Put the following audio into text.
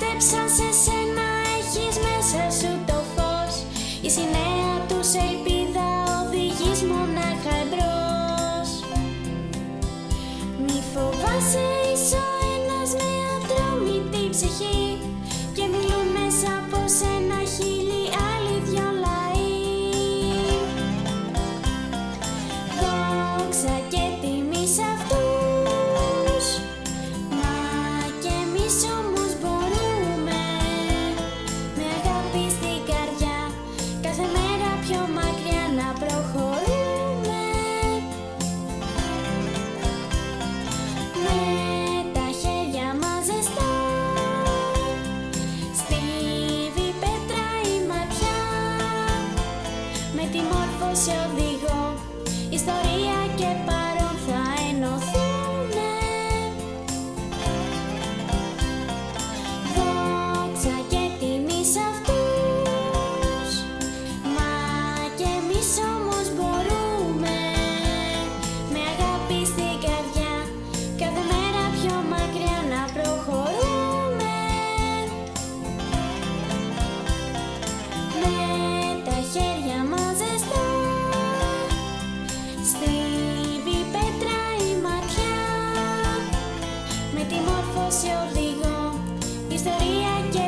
πίστεψαν σε σένα, έχεις μέσα σου το φως. Είσαι η νέα τους ελπίδα, οδηγείς μονάχα εμπρός. Μη φοβάσαι, είσαι ο ένας με ατρόμητη ψυχή και μιλούν μέσα από σένα χίλιοι άλλοι δυο λαοί. Δόξα και τιμή σ' αυτούς, μα κι εμείς όμως μπορούμε με αγάπη στην καρδιά κάθε μέρα πιο μακριά να προχωρούμε. Με τα χέρια μας ζεστά, στίβη πέτρα η ματιά, με τη μόρφωση οδηγώ, ιστορία και παρόν θα ενωθούνε. Δόξα και τιμή σ' αυτούς, μα κι εμείς όμως μπορούμε με αγάπη στην καρδιά κάθε μέρα πιο μακριά να προχωρούμε. Με τα χέρια μας ζεστά, στίβη πέτρα η ματιά, με τη μόρφωση οδηγώ, ιστορία και